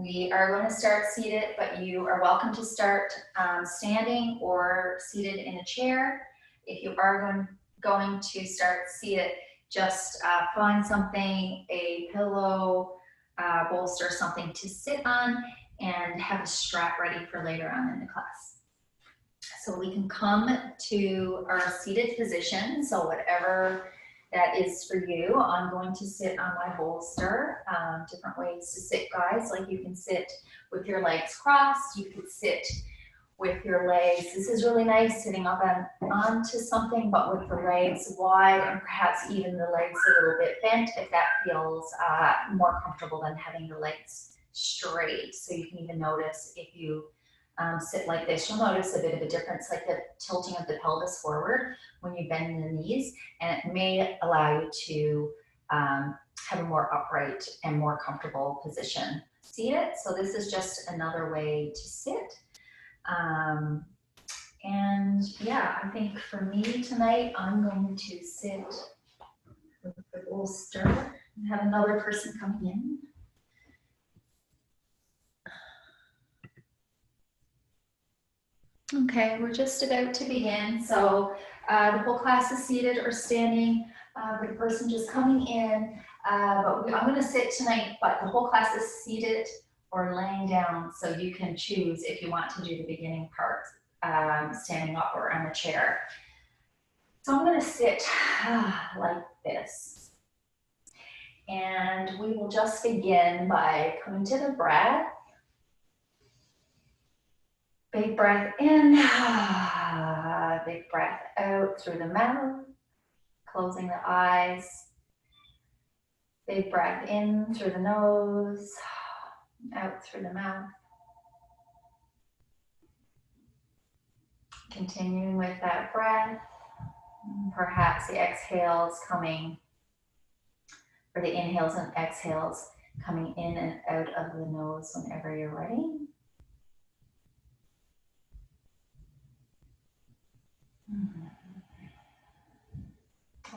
We are going to start seated, but you are welcome to start standing or seated in a chair. If you are going to start seated, just find something, a pillow, bolster, something to sit on, and have a strap ready for later on in the class. So we can come to our seated position, so whatever that is for you. I'm going to sit on my bolster. Different ways to sit, guys. Like you can sit with your legs crossed. You could sit with your legs. This is really nice, sitting up onto something, but with the legs wide and perhaps even the legs a little bit bent if that feels more comfortable than having the legs straight. So you can even notice if you sit like this, you'll notice a bit of a difference, like the tilting of the pelvis forward when you bend the knees, and it may allow you to have a more upright and more comfortable position seated. So this is just another way to sit. And yeah, I think for me tonight, I'm going to sit with the bolster and have another person coming in. Okay, we're just about to begin. So the whole class is seated or standing. The person just coming in, I'm going to sit tonight, but the whole class is seated or laying down. So you can choose if you want to do the beginning part, standing up or on a chair. So I'm going to sit like this. And we will just begin by coming to the breath. Big breath in, big breath out through the mouth, closing the eyes. Big breath in through the nose, out through the mouth. Continuing with that breath, perhaps the exhales coming, or the inhales and exhales coming in and out of the nose whenever you're ready.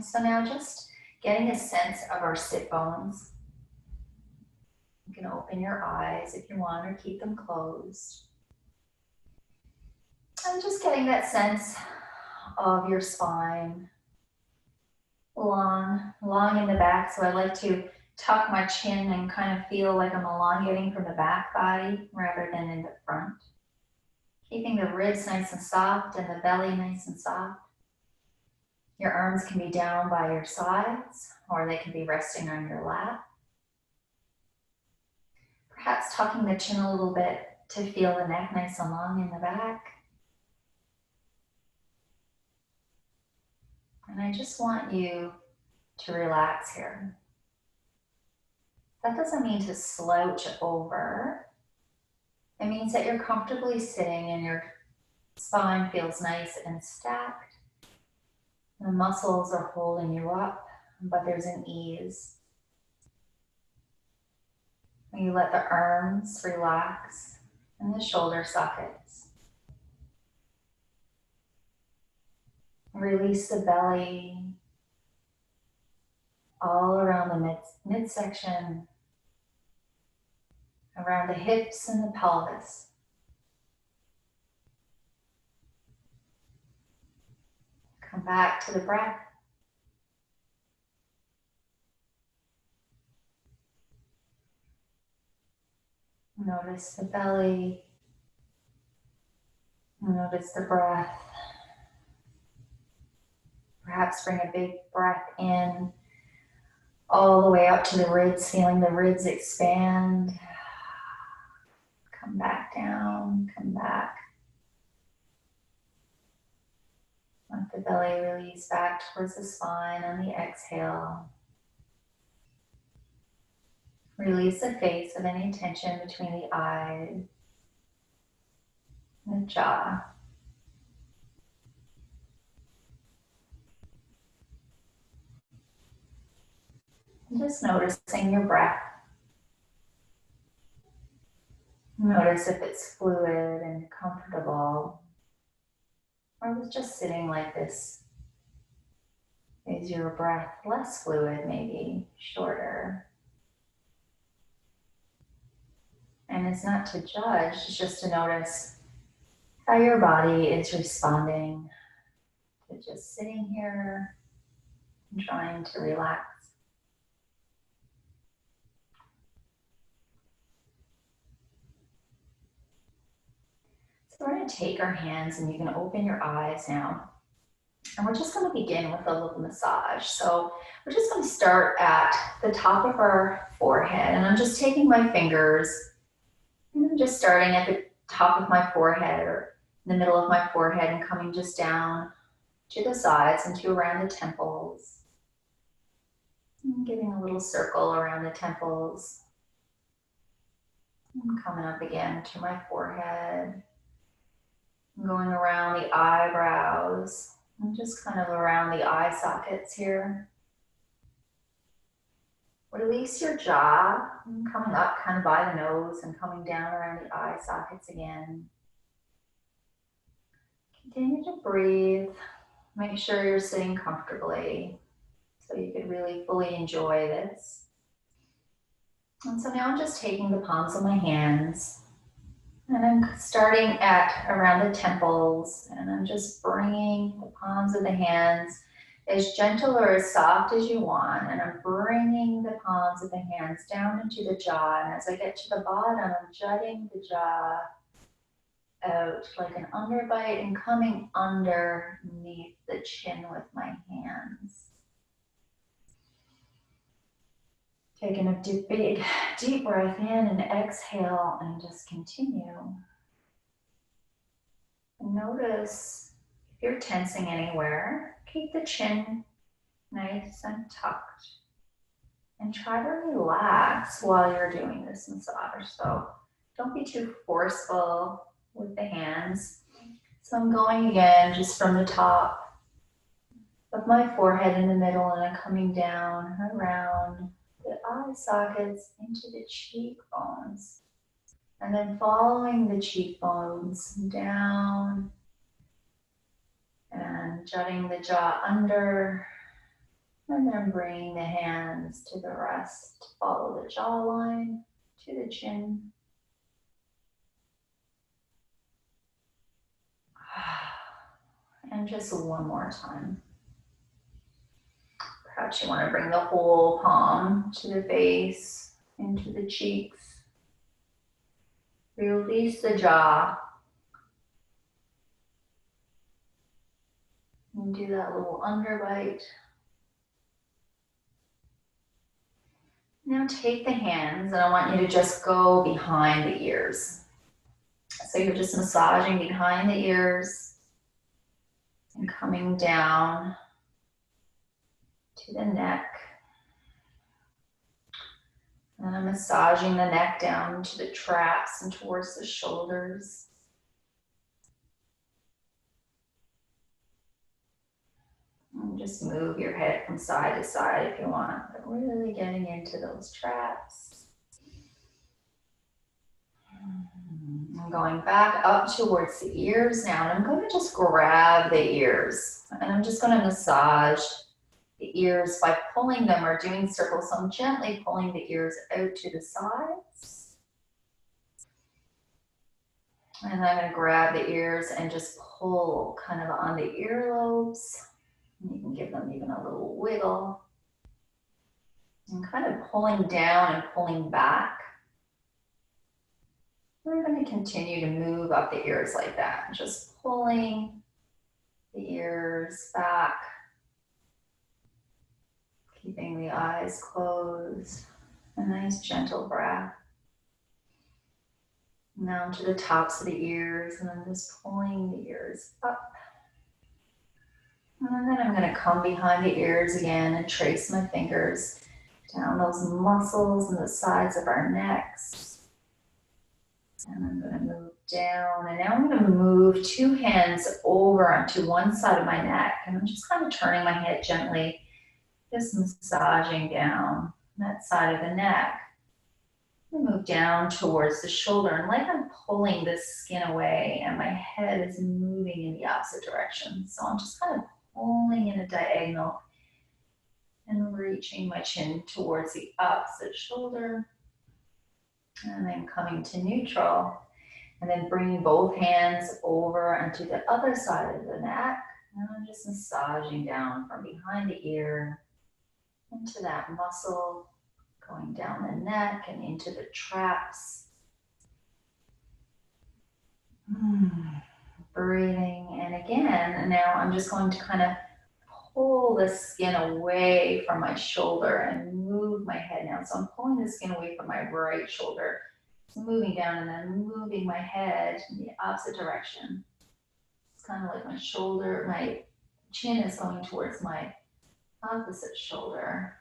So now just getting a sense of our sit bones. You can open your eyes if you want or keep them closed. And just getting that sense of your spine. Long in the back. So I like to tuck my chin and kind of feel like I'm elongating from the back body rather than in the front. Keeping the ribs nice and soft and the belly nice and soft. Your arms can be down by your sides or they can be resting on your lap. Perhaps tucking the chin a little bit to feel the neck nice and long in the back. And I just want you to relax here. That doesn't mean to slouch over. It means that you're comfortably sitting and your spine feels nice and stacked. The muscles are holding you up, but there's an ease. And you let the arms relax and the shoulder sockets. Release the belly all around the midsection, around the hips and the pelvis. Come back to the breath. Notice the belly. Notice the breath. Perhaps bring a big breath in all the way up to the ribs, feeling the ribs expand. Come back down, come back. Let the belly release back towards the spine on the exhale. Release the face of any tension between the eyes and the jaw. And just noticing your breath. Notice if it's fluid and comfortable, or just sitting like this. Is your breath less fluid, maybe shorter? And it's not to judge, it's just to notice how your body is responding to just sitting here and trying to relax. So we're going to take our hands and you can open your eyes now. And we're just going to begin with a little massage. So we're just going to start at the top of our forehead. And I'm just taking my fingers and I'm just starting at the top of my forehead or in the middle of my forehead and coming just down to the sides and to around the temples. And giving a little circle around the temples. And coming up again to my forehead. Going around the eyebrows and just kind of around the eye sockets here. Release your jaw, coming up kind of by the nose and coming down around the eye sockets again. Continue to breathe. Make sure you're sitting comfortably so you could really fully enjoy this. And so now I'm just taking the palms of my hands and I'm starting at around the temples and I'm just bringing the palms of the hands as gentle or as soft as you want. And I'm bringing the palms of the hands down into the jaw. And as I get to the bottom, I'm jutting the jaw out like an underbite and coming underneath the chin with my hands. Taking a big, deep breath in and exhale and just continue. And notice if you're tensing anywhere, keep the chin nice and tucked. And try to relax while you're doing this massage. So don't be too forceful with the hands. So I'm going again just from the top of my forehead in the middle and I'm coming down around the eye sockets into the cheekbones. And then following the cheekbones down and jutting the jaw under. And then bringing the hands to the rest. Follow the jawline to the chin. And just one more time. Perhaps you want to bring the whole palm to the face, into the cheeks. Release the jaw. And do that little underbite. Now take the hands and I want you to just go behind the ears. So you're just massaging behind the ears and coming down to the neck. And I'm massaging the neck down to the traps and towards the shoulders. And just move your head from side to side if you want, but really getting into those traps. I'm going back up towards the ears now, and I'm going to just grab the ears. And I'm just going to massage the ears by pulling them or doing circles. So I'm gently pulling the ears out to the sides. And I'm going to grab the ears and just pull kind of on the earlobes. You can give them even a little wiggle. And kind of pulling down and pulling back. We're going to continue to move up the ears like that. Just pulling the ears back. Keeping the eyes closed. A nice gentle breath. Now to the tops of the ears, and I'm just pulling the ears up. And then I'm going to come behind the ears again and trace my fingers down those muscles and the sides of our necks. And I'm going to move down. And now I'm going to move two hands over onto one side of my neck. And I'm just kind of turning my head gently, just massaging down that side of the neck. Move down towards the shoulder, and like I'm pulling this skin away and my head is moving in the opposite direction. So I'm just kind of pulling in a diagonal and reaching my chin towards the opposite shoulder. And then coming to neutral. And then bringing both hands over onto the other side of the neck. And I'm just massaging down from behind the ear into that muscle, going down the neck and into the traps. Breathing. And again, now I'm just going to kind of pull the skin away from my shoulder and move my head now. So I'm pulling the skin away from my right shoulder. So moving down and then moving my head in the opposite direction. It's kind of like my shoulder, my chin is going towards my opposite shoulder.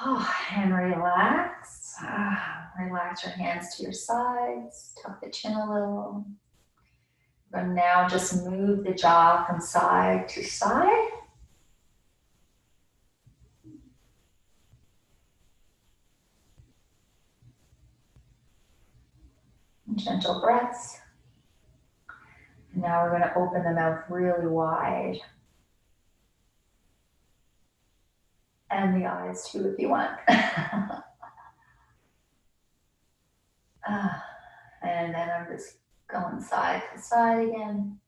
Oh, and relax. Relax your hands to your sides. Tuck the chin a little. And now just move the jaw from side to side. Gentle breaths. And now we're going to open the mouth really wide. And the eyes too, if you want. And then I'm just going side to side again.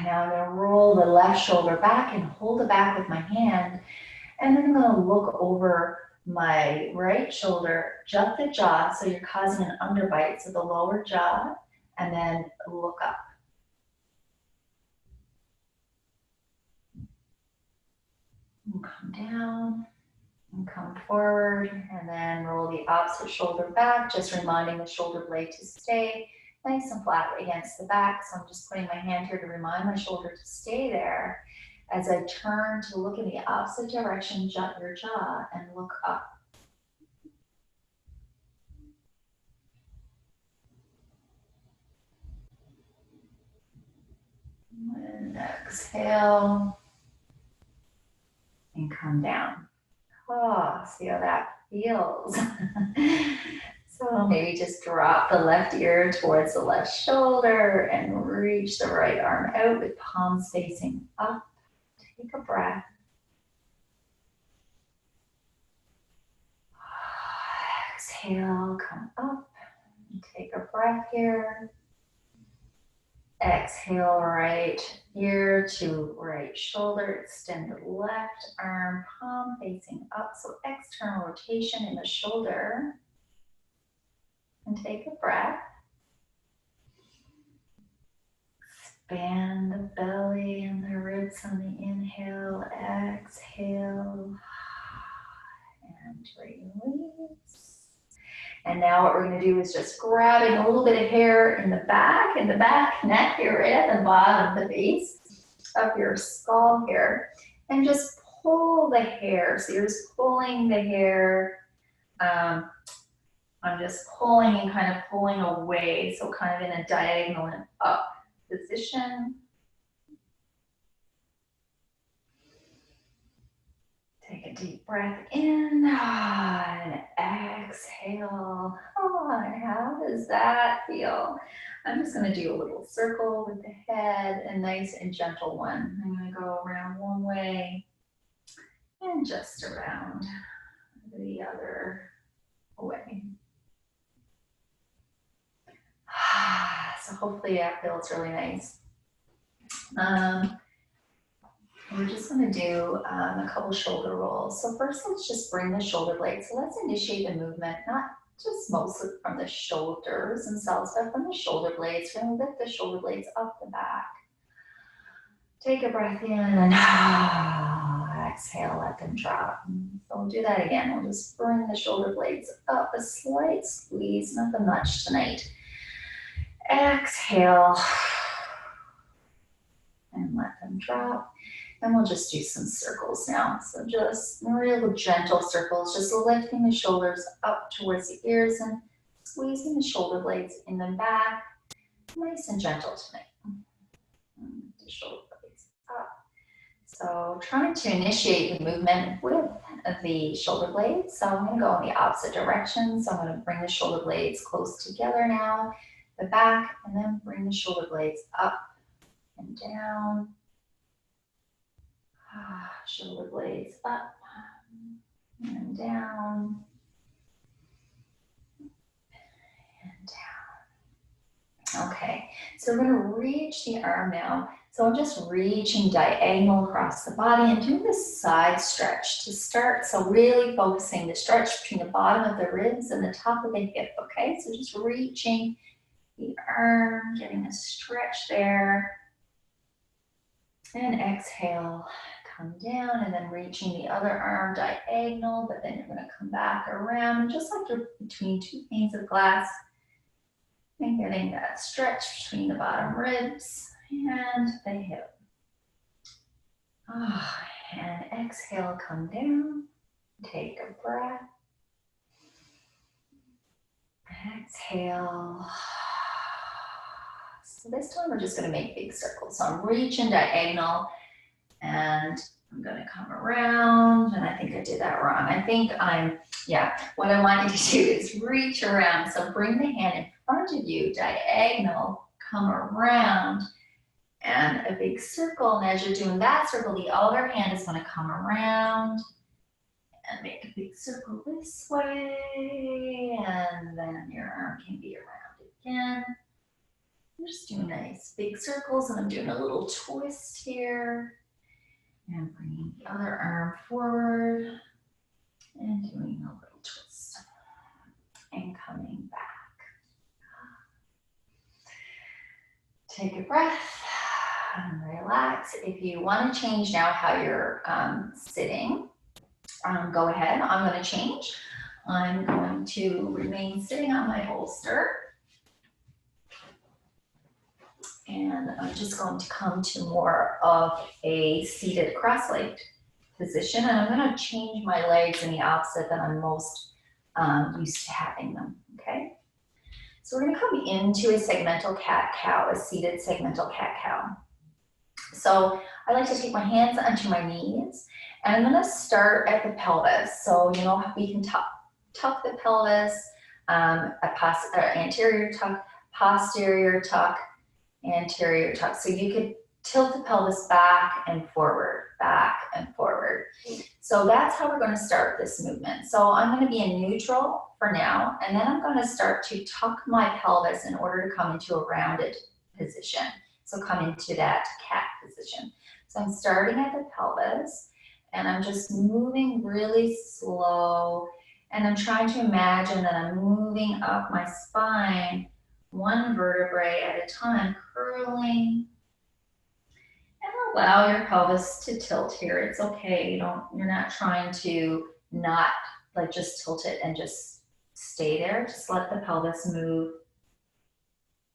Now I'm going to roll the left shoulder back and hold it back with my hand. And then I'm going to look over my right shoulder, jut the jaw, so you're causing an underbite, so the lower jaw, and then look up. And come down, and come forward, and then roll the opposite shoulder back, just reminding the shoulder blade to stay nice and flat against the back. So I'm just putting my hand here to remind my shoulder to stay there. As I turn to look in the opposite direction, jut your jaw and look up. And exhale. And come down. Oh, see how that feels. So maybe just drop the left ear towards the left shoulder and reach the right arm out with palms facing up. Take a breath. Exhale, come up. And take a breath here. Exhale, right ear to right shoulder. Extend the left arm, palm facing up. So external rotation in the shoulder. And take a breath. Expand the belly and the ribs on the inhale. Exhale. And release. And now what we're going to do is just grabbing a little bit of hair in the back neck here, right at the bottom of the base of your skull here. And just pull the hair. So you're just pulling the hair. I'm just pulling and kind of pulling away. So kind of in a diagonal and up position. Take a deep breath in and exhale. And how does that feel? I'm just going to do a little circle with the head, a nice and gentle one. I'm going to go around one way and just around the other way. So hopefully that feels really nice. We're just going to do a couple shoulder rolls. So first, let's just bring the shoulder blades. So let's initiate the movement, not just mostly from the shoulders themselves, but from the shoulder blades. We're going to lift the shoulder blades up the back. Take a breath in and exhale, let them drop. So we'll do that again. We'll just bring the shoulder blades up, a slight squeeze, nothing much tonight. Exhale and let them drop. And we'll just do some circles now. So just real gentle circles, just lifting the shoulders up towards the ears and squeezing the shoulder blades in the back. Nice and gentle tonight. The shoulder blades up. So trying to initiate the movement with the shoulder blades. So I'm going to go in the opposite direction. So I'm going to bring the shoulder blades close together now, the back, and then bring the shoulder blades up and down. Shoulder blades up and down, and down. Okay, so we're gonna reach the arm now. So I'm just reaching diagonal across the body and doing this side stretch to start. So really focusing the stretch between the bottom of the ribs and the top of the hip, okay? So just reaching the arm, getting a stretch there. And exhale, come down, and then reaching the other arm diagonal, but then you're gonna come back around, just like you're between two panes of glass, and getting that stretch between the bottom ribs and the hip. Oh, and exhale, come down, take a breath. Exhale. So this time we're just gonna make big circles. So I'm reaching diagonal and I'm gonna come around, and I think I did that wrong. I think what I want you to do is reach around. So bring the hand in front of you, diagonal, come around, and a big circle. And as you're doing that circle, the other hand is gonna come around and make a big circle this way, and then your arm can be around again. I'm just doing nice big circles, and I'm doing a little twist here. And bringing the other arm forward and doing a little twist and coming back. Take a breath and relax. If you want to change now how you're sitting, go ahead. I'm going to change. I'm going to remain sitting on my bolster. And I'm just going to come to more of a seated cross-legged position. And I'm going to change my legs in the opposite that I'm most used to having them, okay? So we're going to come into a segmental cat-cow, a seated segmental cat-cow. So I like to take my hands onto my knees, and I'm going to start at the pelvis. So, you know, we can tuck the pelvis, anterior tuck, posterior tuck, anterior tuck. So you could tilt the pelvis back and forward, back and forward. So that's how we're going to start this movement. So I'm going to be in neutral for now, and then I'm going to start to tuck my pelvis in order to come into a rounded position. So come into that cat position. So I'm starting at the pelvis, and I'm just moving really slow, and I'm trying to imagine that I'm moving up my spine one vertebrae at a time, curling, and allow your pelvis to tilt here. It's okay. You're not trying to not like just tilt it and just stay there. Just let the pelvis move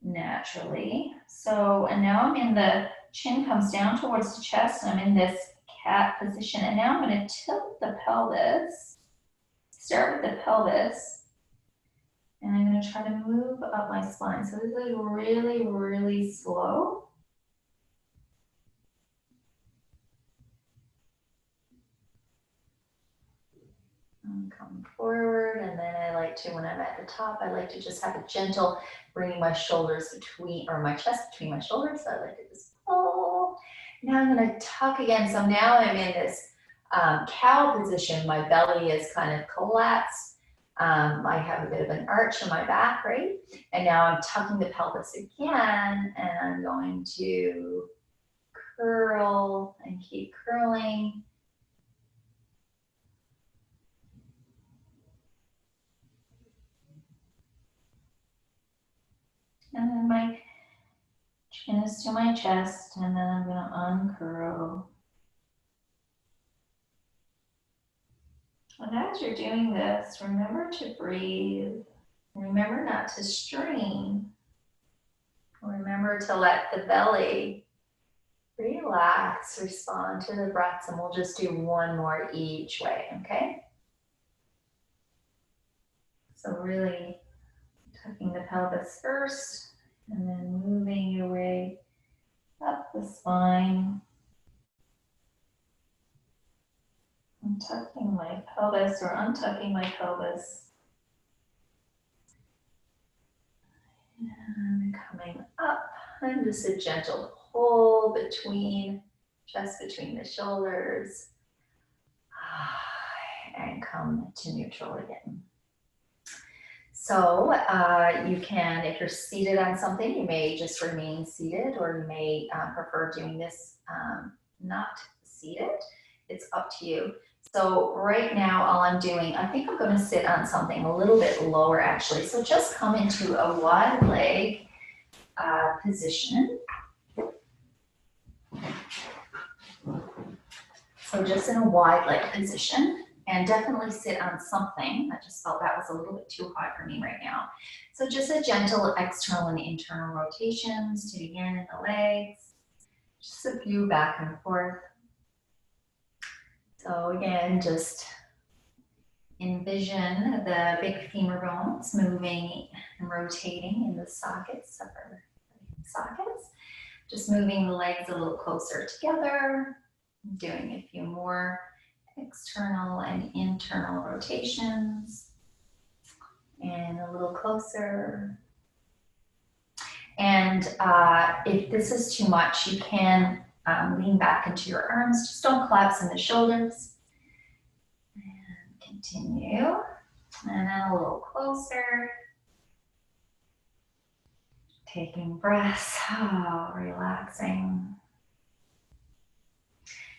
naturally. So, and now I'm in the chin comes down towards the chest, and I'm in this cat position. And now I'm going to tilt the pelvis. Start with the pelvis. And I'm going to try to move up my spine. So this is really, really slow. I'm coming forward, and then I like to, when I'm at the top, I like to just have a gentle bringing my shoulders between, or my chest between my shoulders. So I like to just pull. Now I'm going to tuck again. So now I'm in this cow position. My belly is kind of collapsed. I have a bit of an arch in my back, right? And now I'm tucking the pelvis again, and I'm going to curl and keep curling. And then my chin is to my chest, and then I'm going to uncurl. And as you're doing this, remember to breathe. Remember not to strain. Remember to let the belly relax, respond to the breaths, and we'll just do one more each way, okay? So really tucking the pelvis first, and then moving your way up the spine. I'm tucking my pelvis or untucking my pelvis. And coming up, and just a gentle pull between, just between the shoulders. and come to neutral again. So you can, if you're seated on something, you may just remain seated, or you may prefer doing this not seated. It's up to you. So right now, all I'm doing, I think I'm going to sit on something a little bit lower actually. So just come into a wide leg position. So just in a wide leg position, and definitely sit on something. I just felt that was a little bit too hot for me right now. So just a gentle external and internal rotations to begin in the legs. Just a few back and forth. So again, just envision the big femur bones moving and rotating in the sockets, separate sockets. Just moving the legs a little closer together, doing a few more external and internal rotations, and a little closer. And if this is too much, you can lean back into your arms. Just don't collapse in the shoulders. And continue. And then a little closer. Taking breaths, relaxing.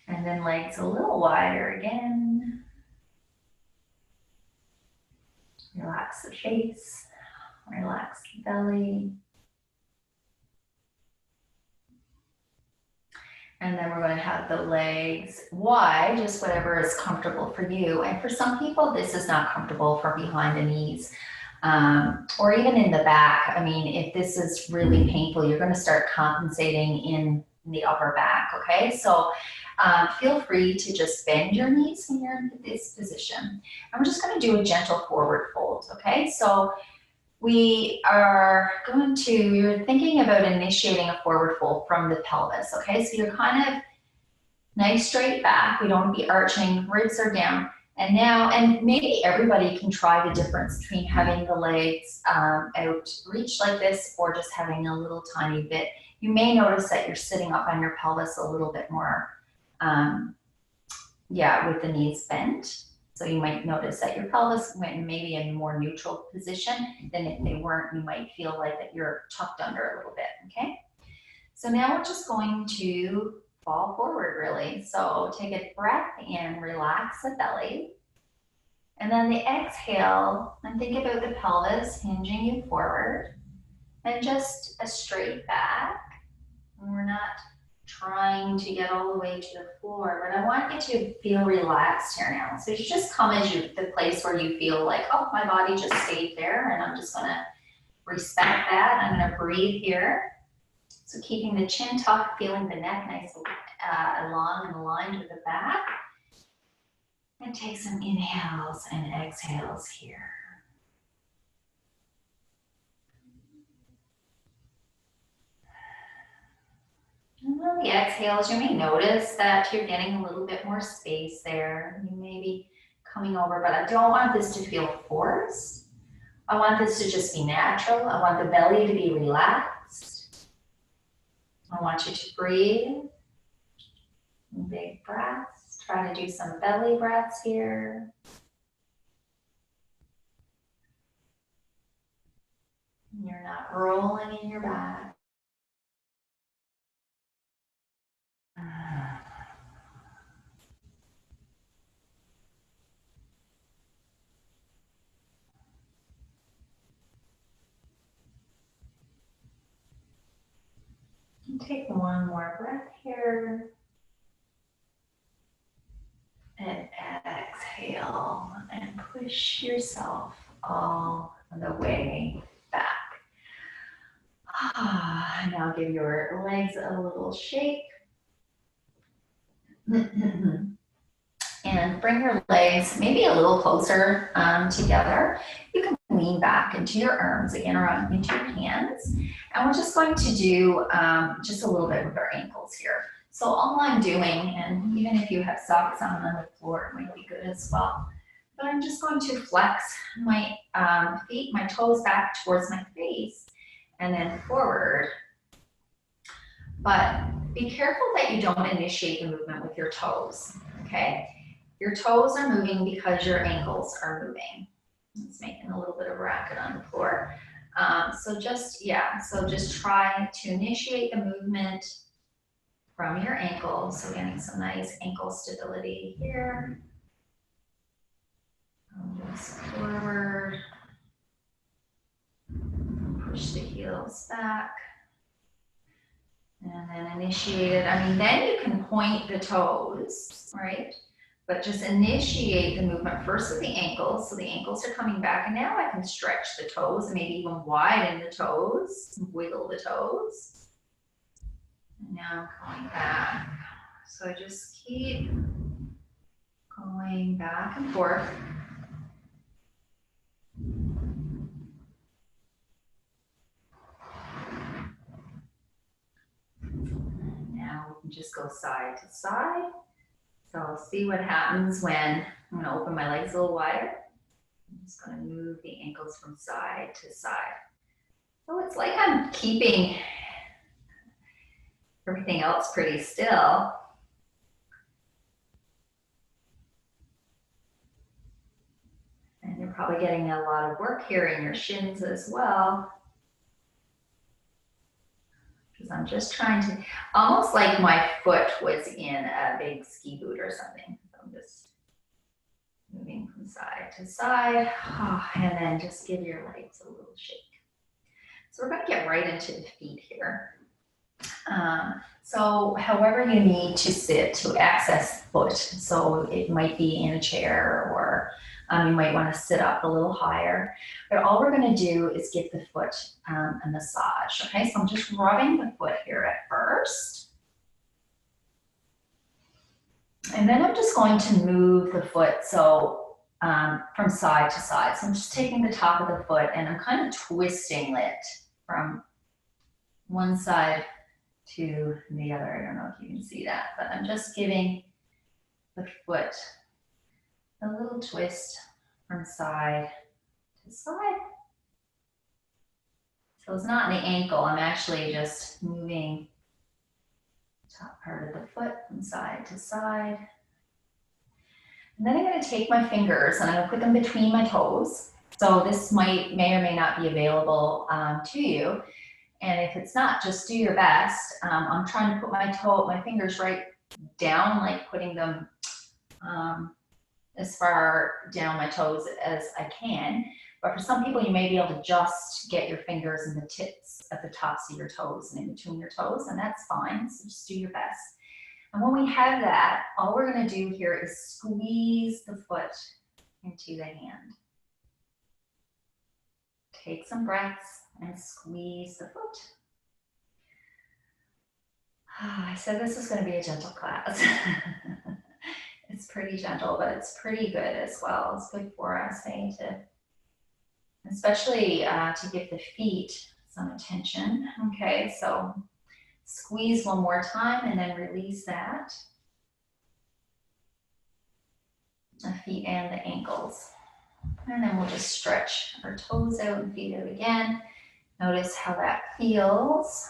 And then legs a little wider again. Relax the face, relax the belly. And then we're going to have the legs wide, just whatever is comfortable for you. And for some people, this is not comfortable for behind the knees. Or even in the back. I mean, if this is really painful, you're going to start compensating in the upper back, okay? So feel free to just bend your knees when you're in this position. And we're just going to do a gentle forward fold, okay? So we are going to, you're thinking about initiating a forward fold from the pelvis, okay? So you're kind of nice straight back. We don't want to be arching, ribs are down. And now, and maybe everybody can try the difference between having the legs out reach like this, or just having a little tiny bit. You may notice that you're sitting up on your pelvis a little bit more, with the knees bent. So you might notice that your pelvis went maybe in a more neutral position than if they weren't. You might feel like that you're tucked under a little bit, okay? So now we're just going to fall forward, really. So take a breath in, relax the belly. And then the exhale, and think about the pelvis hinging you forward. And just a straight back. And we're not trying to get all the way to the floor, but I want you to feel relaxed here now. So you just come as the place where you feel like, oh, my body just stayed there, and I'm just gonna respect that. I'm gonna breathe here. So keeping the chin tucked, feeling the neck nice long and aligned with the back. And take some inhales and exhales here. And on the exhales, you may notice that you're getting a little bit more space there. You may be coming over, but I don't want this to feel forced. I want this to just be natural. I want the belly to be relaxed. I want you to breathe. Big breaths. Try to do some belly breaths here. You're not rolling in your back. Take one more breath here. And exhale and push yourself all the way back. Now give your legs a little shake. And bring your legs maybe a little closer together. You can lean back into your arms again, or into your hands. And we're just going to do just a little bit with our ankles here. So all I'm doing, and even if you have socks on the floor, it might be good as well. But I'm just going to flex my feet, my toes back towards my face, and then forward. But be careful that you don't initiate the movement with your toes, okay? Your toes are moving because your ankles are moving. It's making a little bit of racket on the floor. So just try to initiate the movement from your ankles. So getting some nice ankle stability here. Just forward. Push the heels back. And then initiate it. I mean, then you can point the toes, right? But just initiate the movement first with the ankles. So the ankles are coming back, and now I can stretch the toes and maybe even widen the toes, wiggle the toes. And now I'm going back. So just keep going back and forth. And now we can just go side to side. So I'll see what happens when I'm going to open my legs a little wider. I'm just going to move the ankles from side to side. So it's like I'm keeping everything else pretty still. And you're probably getting a lot of work here in your shins as well. Because I'm just trying to, almost like my foot was in a big ski boot or something. So I'm just moving from side to side, and then just give your legs a little shake. So we're going to get right into the feet here. So however you need to sit to access the foot, so it might be in a chair, or you might want to sit up a little higher. But all we're going to do is give the foot a massage. Okay, so I'm just rubbing the foot here at first. And then I'm just going to move the foot so from side to side. So I'm just taking the top of the foot and I'm kind of twisting it from one side to the other. I don't know if you can see that, but I'm just giving the foot a little twist from side to side. So it's not in the ankle, I'm actually just moving the top part of the foot from side to side. And then I'm going to take my fingers and I'm going to put them between my toes. So this may or may not be available to you. And if it's not, just do your best. I'm trying to put my fingers right down, like putting them as far down my toes as I can. But for some people, you may be able to just get your fingers in the tips at the tops of your toes and in between your toes, and that's fine. So just do your best. And when we have that, all we're going to do here is squeeze the foot into the hand. Take some breaths and squeeze the foot. I said this is going to be a gentle class. It's pretty gentle, but it's pretty good as well. It's good for us, especially to give the feet some attention. Okay, so squeeze one more time and then release that. The feet and the ankles. And then we'll just stretch our toes out and feet out again. Notice how that feels.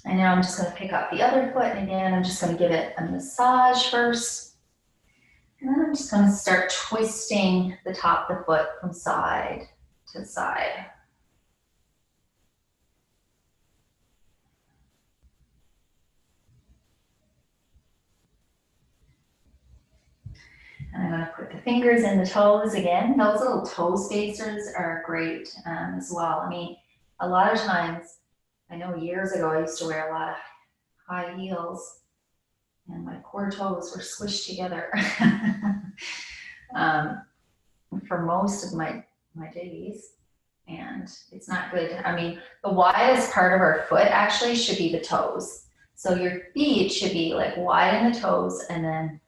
And now I'm just going to pick up the other foot, and again, I'm just going to give it a massage first. And then I'm just going to start twisting the top of the foot from side to side. And I'm going to put the fingers in the toes again. Those little toe spacers are great as well. I mean, a lot of times, I know years ago I used to wear a lot of high heels and my poor toes were squished together for most of my days, and it's not good. I mean, the widest part of our foot actually should be the toes. So your feet should be like wide in the toes and then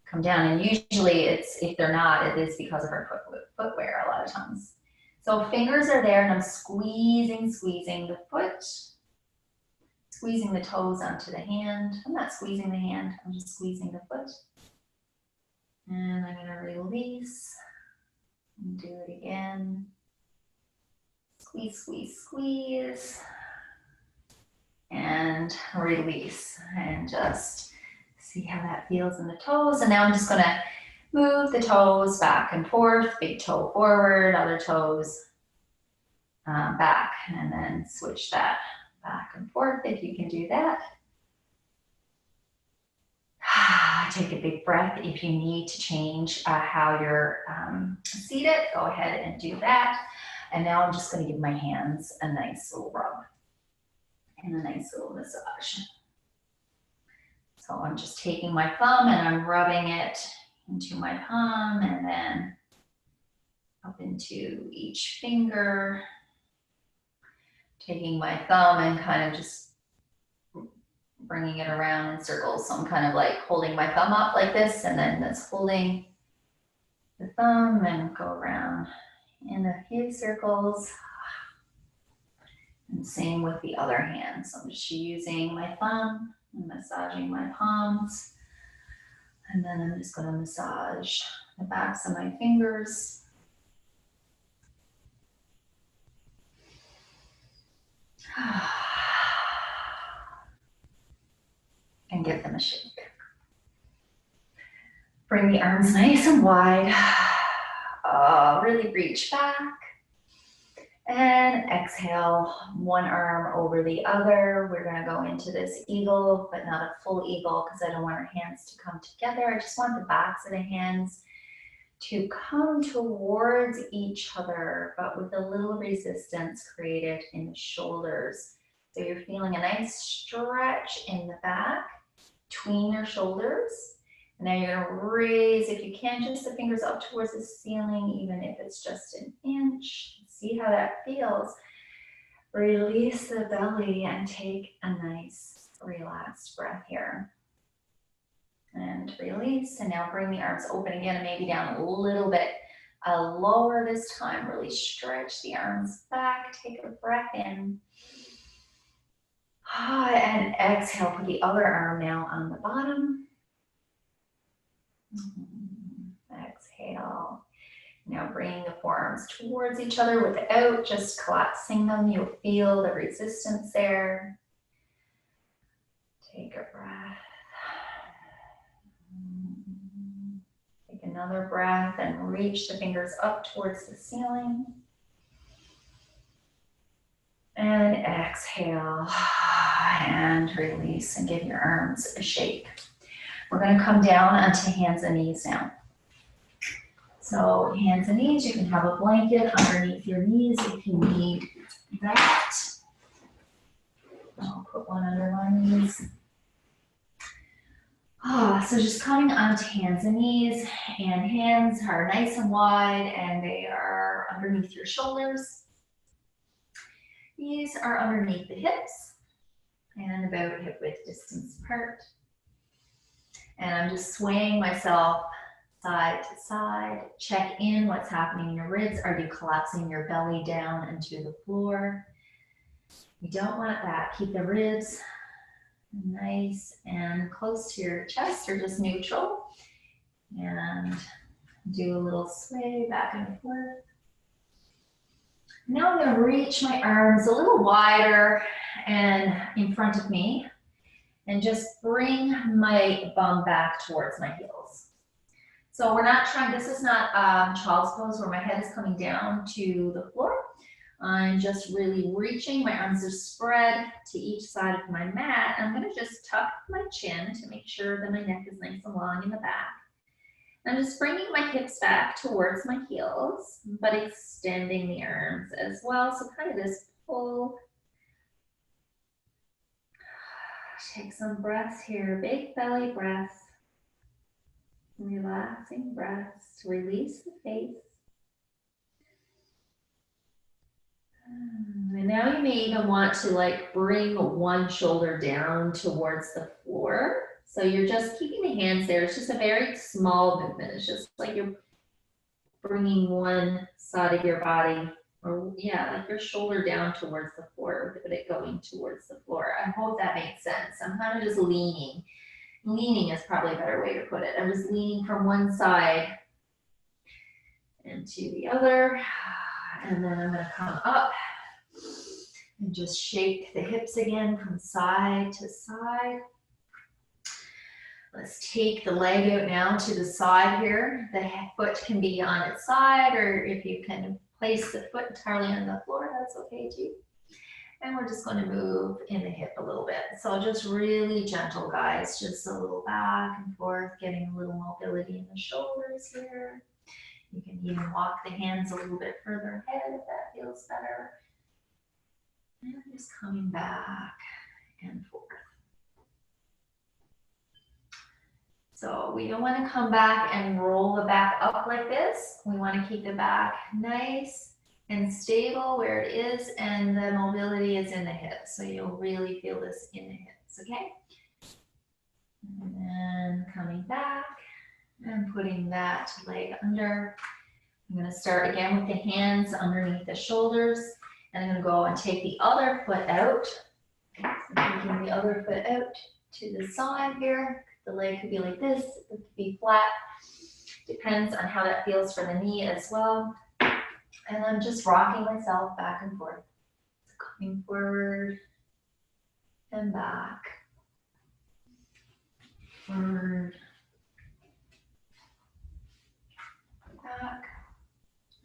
come down, and usually if they're not, it is because of our footwear a lot of times. So fingers are there and I'm squeezing the foot, squeezing the toes onto the hand. I'm not squeezing the hand, I'm just squeezing the foot. And I'm gonna release and do it again. Squeeze, squeeze, squeeze. And release. And just See how that feels in the toes. And now I'm just gonna move the toes back and forth, big toe forward, other toes back, and then switch that back and forth if you can do that. Take a big breath. If you need to change how you're seated, go ahead and do that. And now I'm just going to give my hands a nice little rub and a nice little massage. So I'm just taking my thumb and I'm rubbing it into my palm and then up into each finger. Taking my thumb and kind of just bringing it around in circles. So I'm kind of like holding my thumb up like this, and then that's holding the thumb and go around in a few circles. And same with the other hand. So I'm just using my thumb and massaging my palms. And then I'm just going to massage the backs of my fingers. And give them a shake. Bring the arms nice and wide. Really reach back. And exhale, one arm over the other. We're gonna go into this eagle, but not a full eagle because I don't want our hands to come together. I just want the backs of the hands to come towards each other, but with a little resistance created in the shoulders. So you're feeling a nice stretch in the back between your shoulders. And now you're gonna raise, if you can, just the fingers up towards the ceiling, even if it's just an inch. See how that feels. Release the belly and take a nice relaxed breath here. And release, and now bring the arms open again and maybe down a little bit lower this time. Really stretch the arms back, take a breath in. And exhale for the other arm now on the bottom. Exhale. Now bringing the forearms towards each other without just collapsing them. You'll feel the resistance there. Take a breath. Take another breath and reach the fingers up towards the ceiling. And exhale and release and give your arms a shake. We're going to come down onto hands and knees now. So hands and knees, you can have a blanket underneath your knees if you need that. I'll put one under my knees. So just coming onto hands and knees, and hands are nice and wide and they are underneath your shoulders. Knees are underneath the hips and about hip width distance apart. And I'm just swaying myself side to side. Check in what's happening in your ribs. Are you collapsing your belly down into the floor? You don't want that. Keep the ribs nice and close to your chest or just neutral. And do a little sway back and forth. Now I'm going to reach my arms a little wider and in front of me and just bring my bum back towards my heels. So we're not trying, this is not child's pose where my head is coming down to the floor. I'm just really reaching, my arms are spread to each side of my mat. I'm going to just tuck my chin to make sure that my neck is nice and long in the back. I'm just bringing my hips back towards my heels, but extending the arms as well. So kind of this pull. Take some breaths here, big belly breaths. Relaxing breaths, release the face. And now you may even want to like bring one shoulder down towards the floor. So you're just keeping the hands there. It's just a very small movement. It's just like you're bringing one side of your body, or yeah, like your shoulder down towards the floor with it going towards the floor. I hope that makes sense. I'm kind of just leaning. Leaning is probably a better way to put it. I'm just leaning from one side into the other. And then I'm going to come up and just shake the hips again from side to side. Let's take the leg out now to the side here. The foot can be on its side, or if you can place the foot entirely on the floor, that's okay too. And we're just going to move in the hip a little bit. So just really gentle, guys, just a little back and forth, getting a little mobility in the shoulders here. You can even walk the hands a little bit further ahead if that feels better. And just coming back and forth. So we don't want to come back and roll the back up like this. We want to keep the back nice and stable where it is, and the mobility is in the hips. So you'll really feel this in the hips, okay? And then coming back and putting that leg under. I'm going to start again with the hands underneath the shoulders, and I'm going to go and take the other foot out. So taking the other foot out to the side here. The leg could be like this, it could be flat. Depends on how that feels for the knee as well. And I'm just rocking myself back and forth. So coming forward and back. Forward. Back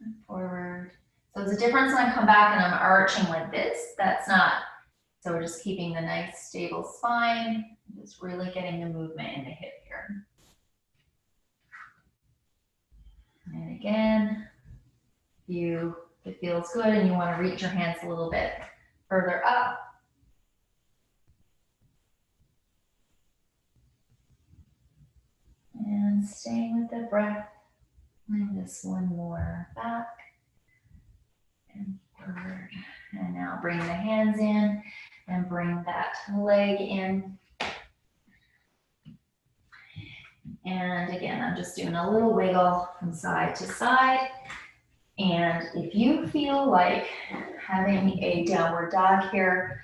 and forward. So it's a difference when I come back and I'm arching like this. That's not. So we're just keeping the nice stable spine. Just really getting the movement in the hip here. And again, if it feels good and you want to reach your hands a little bit further up. And staying with the breath. And just one more back and forward. And now bring the hands in and bring that leg in. And again, I'm just doing a little wiggle from side to side. And if you feel like having a downward dog here,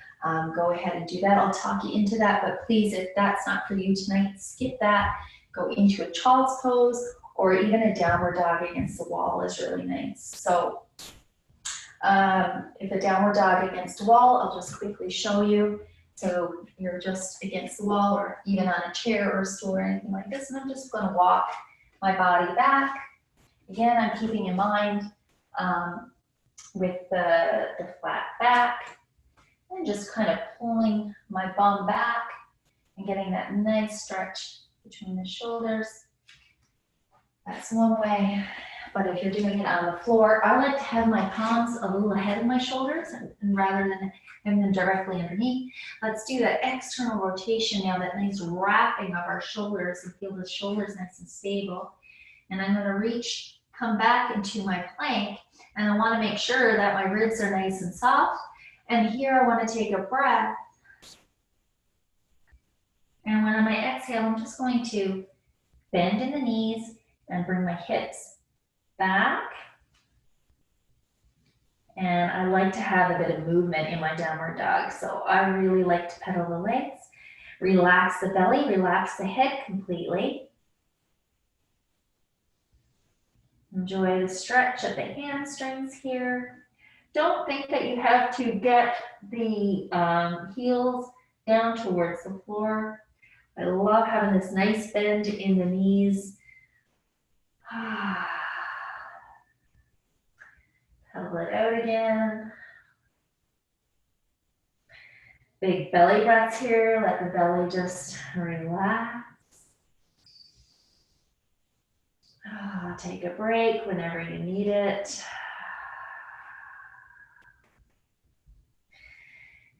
go ahead and do that. I'll talk you into that, but please, if that's not for you tonight, skip that. Go into a child's pose, or even a downward dog against the wall is really nice. So if a downward dog against a wall, I'll just quickly show you. So you're just against the wall, or even on a chair or a stool or anything like this, and I'm just going to walk my body back. Again, I'm keeping in mind with the flat back, and just kind of pulling my bum back and getting that nice stretch between the shoulders. That's one way. But if you're doing it on the floor, I like to have my palms a little ahead of my shoulders, and rather than having them directly underneath. Let's do that external rotation now, that nice wrapping of our shoulders, and feel the shoulders nice and stable. And I'm going to reach, come back into my plank, and I want to make sure that my ribs are nice and soft. And here I want to take a breath. And when on my exhale, I'm just going to bend in the knees and bring my hips back. And I like to have a bit of movement in my downward dog. So I really like to pedal the legs, relax the belly, relax the head completely. Enjoy the stretch of the hamstrings here. Don't think that you have to get the heels down towards the floor. I love having this nice bend in the knees. Pedal it out again. Big belly breaths here. Let the belly just relax. Take a break whenever you need it.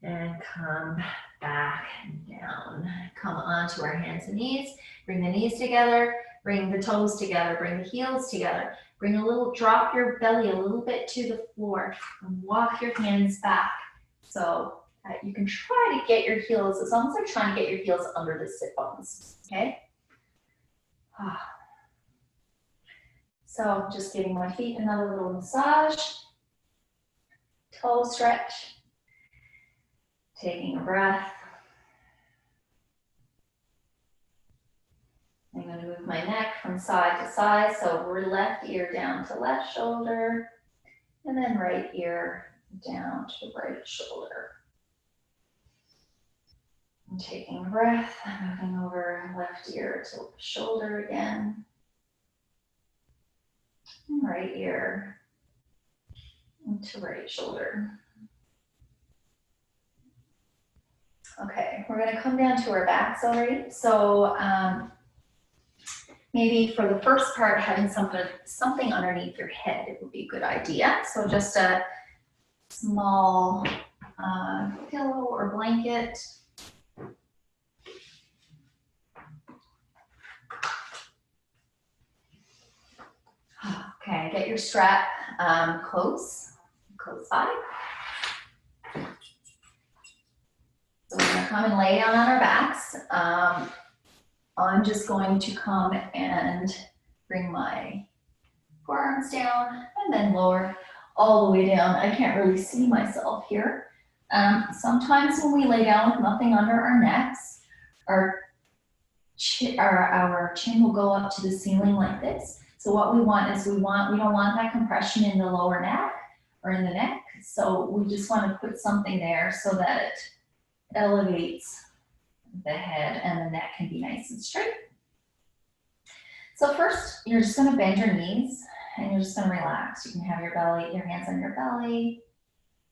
And come back and down. Come onto our hands and knees. Bring the knees together. Bring the toes together. Bring the heels together. Bring a little, drop your belly a little bit to the floor and walk your hands back. So you can try to get your heels, as long as they're trying to get your heels under the sit bones, okay? So just giving my feet another little massage. Toe stretch. Taking a breath. I'm going to move my neck from side to side. So left ear down to left shoulder, and then right ear down to right shoulder. And taking a breath, moving over left ear to shoulder again. And right ear to right shoulder. Okay, we're gonna come down to our backs already. So maybe for the first part, having something underneath your head, it would be a good idea. So just a small pillow or blanket. Okay, get your strap close by. So we're gonna come and lay down on our backs. I'm just going to come and bring my forearms down and then lower all the way down. I can't really see myself here. Sometimes when we lay down with nothing under our necks, our chin will go up to the ceiling like this. So what we want is we don't want that compression in the lower neck or in the neck. So we just want to put something there so that it elevates the head and the neck can be nice and straight. So first, you're just going to bend your knees and you're just going to relax. You can have your hands on your belly,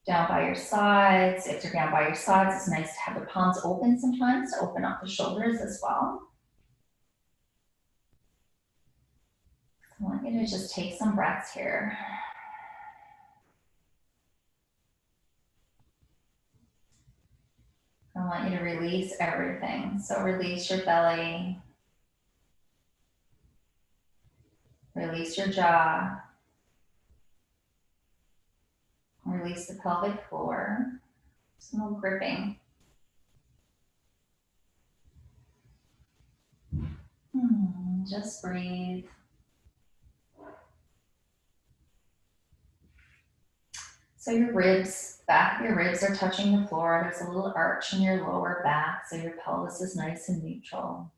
down by your sides. If you're down by your sides, it's nice to have the palms open sometimes to open up the shoulders as well. I want you to just take some breaths here. I want you to release everything. So release your belly. Release your jaw. Release the pelvic floor. There's no gripping. Just breathe. So your ribs, back of your ribs are touching the floor. There's a little arch in your lower back, so your pelvis is nice and neutral.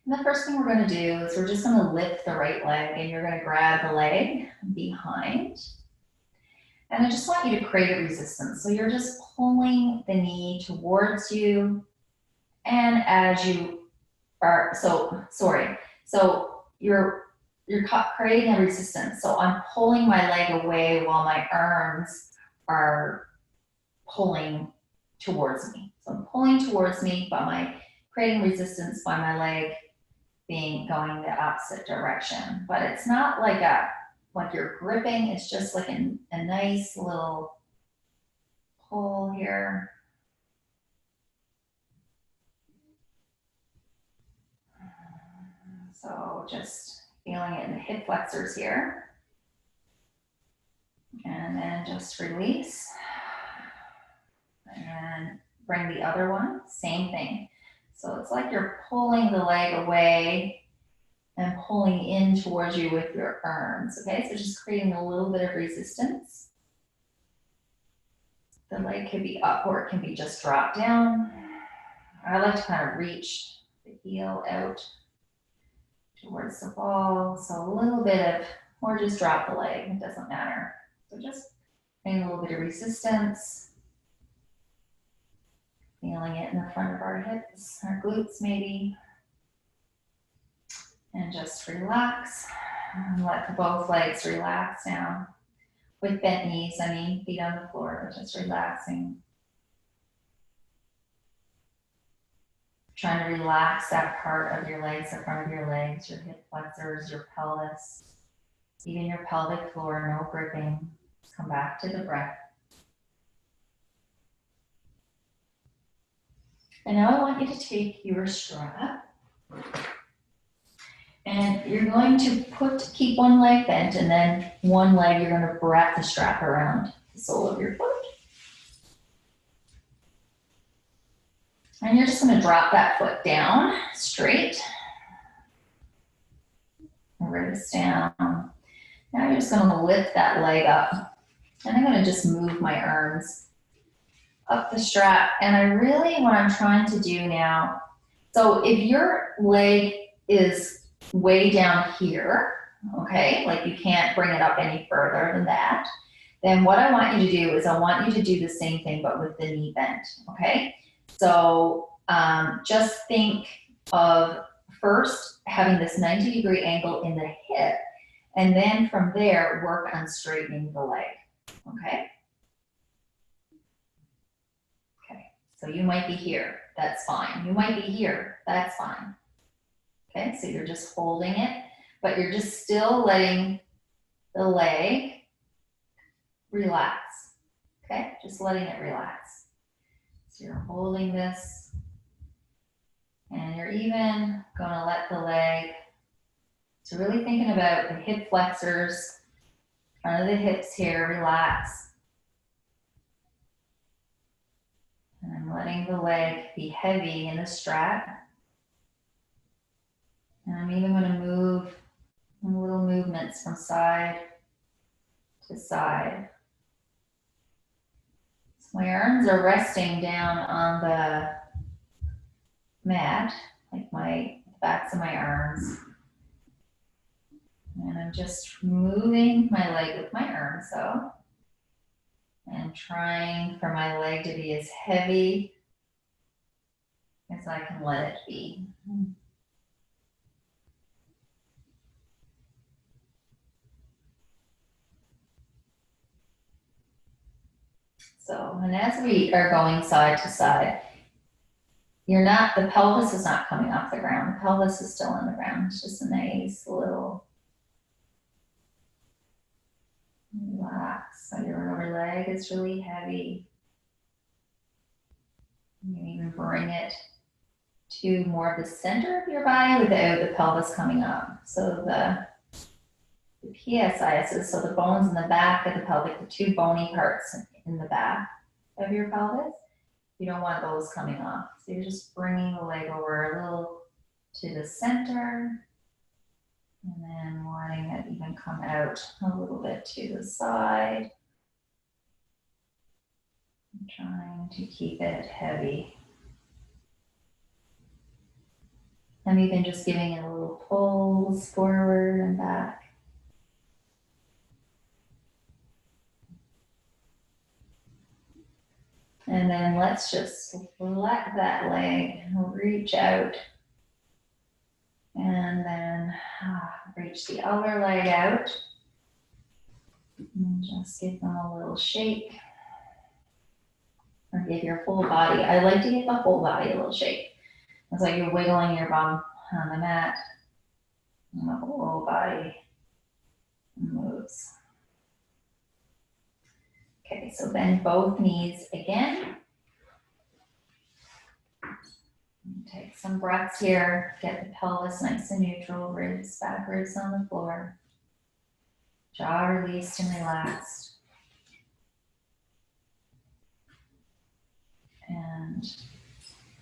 And the first thing we're going to do is we're just going to lift the right leg, and you're going to grab the leg behind. And I just want you to create a resistance. So you're just pulling the knee towards you, and as you are, so you're creating a resistance. So I'm pulling my leg away while my arms are pulling towards me. So I'm pulling towards me, but creating resistance by my leg going the opposite direction. But it's not like you're gripping, it's just like a nice little pull here. So just feeling it in the hip flexors here. And then just release. And then bring the other one, same thing. So it's like you're pulling the leg away and pulling in towards you with your arms, okay? So just creating a little bit of resistance. The leg could be up or it can be just dropped down. I like to kind of reach the heel out towards the ball. So a little bit of, or just drop the leg, it doesn't matter. So just creating a little bit of resistance. Feeling it in the front of our hips, our glutes maybe. And just relax. And let both legs relax now. With bent knees, feet on the floor, just relaxing. Trying to relax that part of your legs, the front of your legs, your hip flexors, your pelvis, even your pelvic floor, no gripping. Just come back to the breath. And now I want you to take your strap and you're going to keep one leg bent, and then one leg you're going to wrap the strap around the sole of your foot. And you're just going to drop that foot down straight. Wrist down. Now you're just going to lift that leg up. And I'm going to just move my arms up the strap. And what I'm trying to do now, so if your leg is way down here, okay, like you can't bring it up any further than that, then what I want you to do is I want you to do the same thing but with the knee bent, okay? So just think of first having this 90-degree angle in the hip, and then from there, work on straightening the leg, okay? Okay, so you might be here, that's fine. You might be here, that's fine. Okay, so you're just holding it, but you're just still letting the leg relax, okay? Just letting it relax. So you're holding this, and you're even gonna let the leg, so really thinking about the hip flexors, front of the hips here, relax. And I'm letting the leg be heavy in the strap. And I'm even gonna move little movements from side to side. So my arms are resting down on the mat, like my backs of my arms. And I'm just moving my leg with my arms though, and trying for my leg to be as heavy as I can let it be. So, and as we are going side to side, the pelvis is not coming off the ground. The pelvis is still on the ground. It's just a nice little relax. So your lower leg is really heavy. You can even bring it to more of the center of your body without the pelvis coming up. So the PSIS, so the bones in the back of the pelvic, the two bony parts in the back of your pelvis, you don't want those coming off. So you're just bringing the leg over a little to the center, and then letting it even come out a little bit to the side. I'm trying to keep it heavy. I'm even just giving it a little pulls forward and back. And then let's just let that leg reach out. And then reach the other leg out. And just give them a little shake. Or give your whole body. I like to give the whole body a little shake. It's like you're wiggling your bum on the mat. And the whole body moves. Okay, so bend both knees again. Take some breaths here. Get the pelvis nice and neutral, ribs backwards on the floor. Jaw released and relaxed. And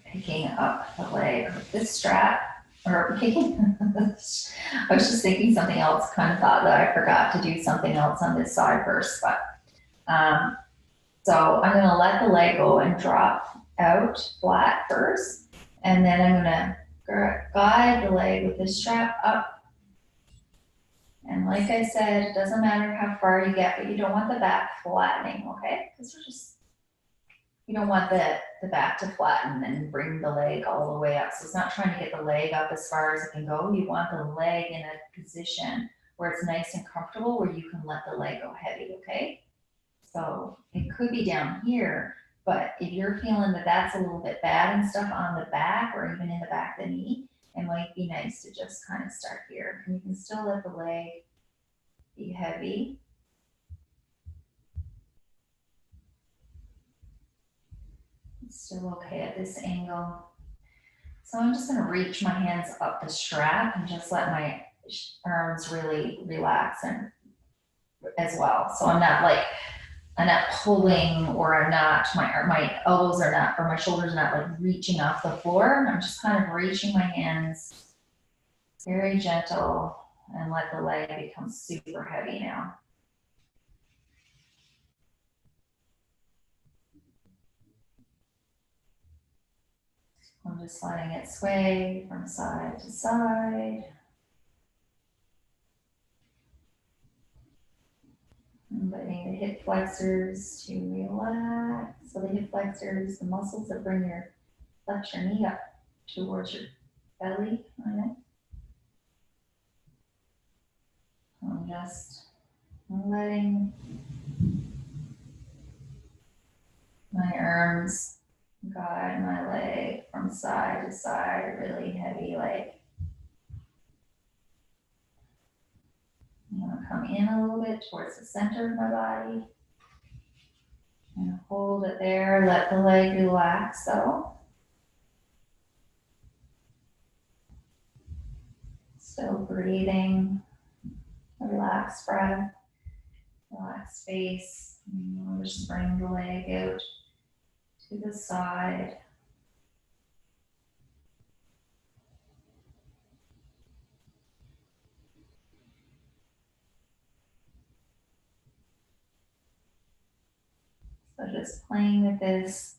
picking up the leg with this strap, or picking, I was just thinking something else, kind of thought that I forgot to do something else on this side first, but so I'm gonna let the leg go and drop out flat first, and then I'm gonna guide the leg with the strap up. And like I said, it doesn't matter how far you get, but you don't want the back flattening, okay? Because you don't want the back to flatten and bring the leg all the way up. So it's not trying to get the leg up as far as it can go. You want the leg in a position where it's nice and comfortable, where you can let the leg go heavy, okay? So it could be down here, but if you're feeling that that's a little bit bad and stuff on the back or even in the back of the knee, it might be nice to just kind of start here. And you can still let the leg be heavy. It's still okay at this angle. So I'm just gonna reach my hands up the strap and just let my arms really relax and as well. So I'm not pulling, or I'm not, my elbows are not, or my shoulders are not like reaching off the floor. I'm just kind of reaching my hands very gentle and let the leg become super heavy now. I'm just letting it sway from side to side. And letting the hip flexors to relax. So the hip flexors, the muscles that bring your flex your knee up towards your belly. I'm just letting my arms guide my leg from side to side, really heavy leg. I'm going to come in a little bit towards the center of my body and hold it there. Let the leg relax though. Still breathing, relaxed breath, relaxed face. And just bring the leg out to the side. So just playing with this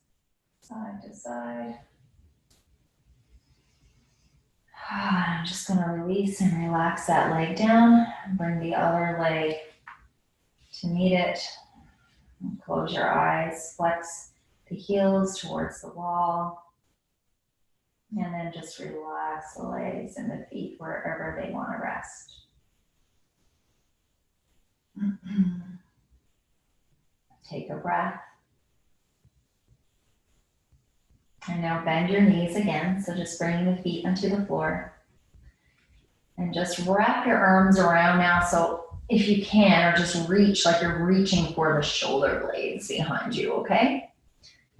side to side. I'm just going to release and relax that leg down and bring the other leg to meet it. And close your eyes, flex the heels towards the wall, and then just relax the legs and the feet wherever they want to rest. Take a breath. And now bend your knees again, so just bring the feet onto the floor. And just wrap your arms around now, so if you can, or just reach like you're reaching for the shoulder blades behind you, okay?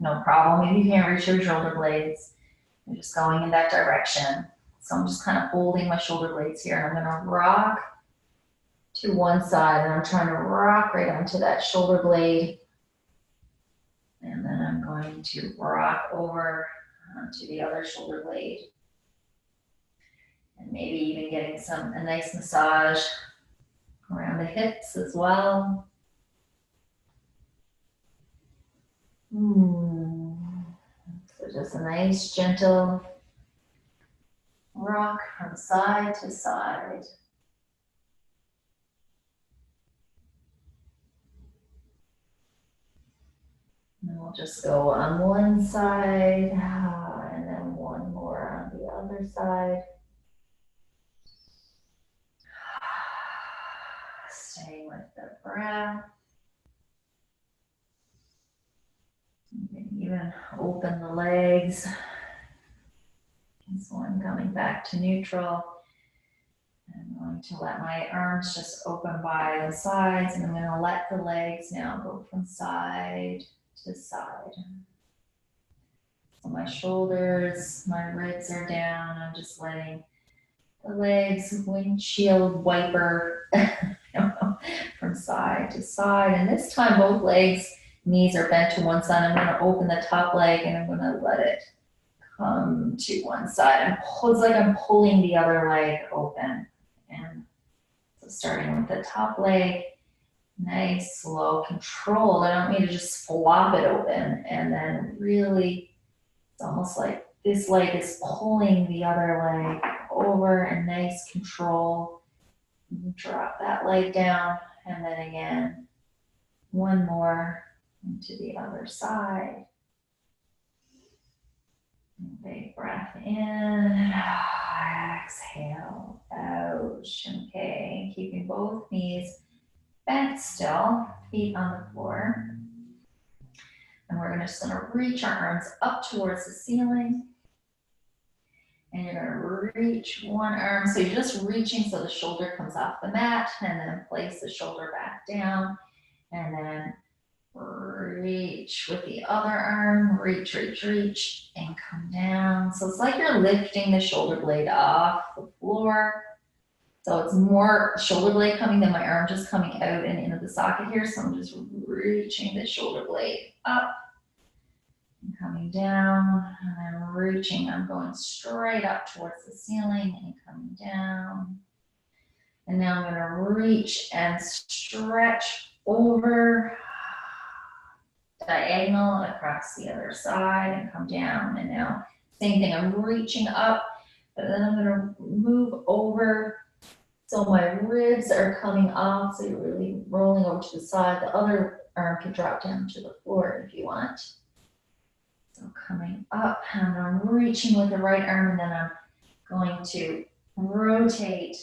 No problem if you can't reach your shoulder blades. You're just going in that direction. So I'm just kind of holding my shoulder blades here, and I'm gonna rock to one side, and I'm trying to rock right onto that shoulder blade. And then I'm going to rock over onto the other shoulder blade. And maybe even getting a nice massage around the hips as well. So just a nice gentle rock from side to side. And we'll just go on one side and then one more on the other side. Staying with the breath. You can even open the legs. So I'm coming back to neutral. I'm going to let my arms just open by the sides, and I'm going to let the legs now go from side to side. So my shoulders, my ribs are down. I'm just letting the legs windshield wiper from side to side. And this time both legs, knees are bent to one side. I'm going to open the top leg and I'm going to let it come to one side. And it's like I'm pulling the other leg open. And so starting with the top leg, nice, slow, controlled. I don't need to just flop it open. And then really, it's almost like this leg is pulling the other leg over, and nice control. Drop that leg down, and then again, one more into the other side. Big breath in, exhale out. Okay, keeping both knees bent still, feet on the floor. And we're just gonna reach our arms up towards the ceiling. And you're gonna reach one arm. So you're just reaching so the shoulder comes off the mat, and then place the shoulder back down. And then reach with the other arm, reach, and come down. So it's like you're lifting the shoulder blade off the floor. So it's more shoulder blade coming than my arm just coming out and into the socket here. So I'm just reaching the shoulder blade up and coming down, and then reaching. I'm going straight up towards the ceiling and coming down. And now I'm going to reach and stretch over, diagonal across the other side, and come down. And now same thing, I'm reaching up, but then I'm going to move over so my ribs are coming off, so you're really rolling over to the side. The other arm can drop down to the floor if you want. So coming up, and I'm reaching with the right arm, and then I'm going to rotate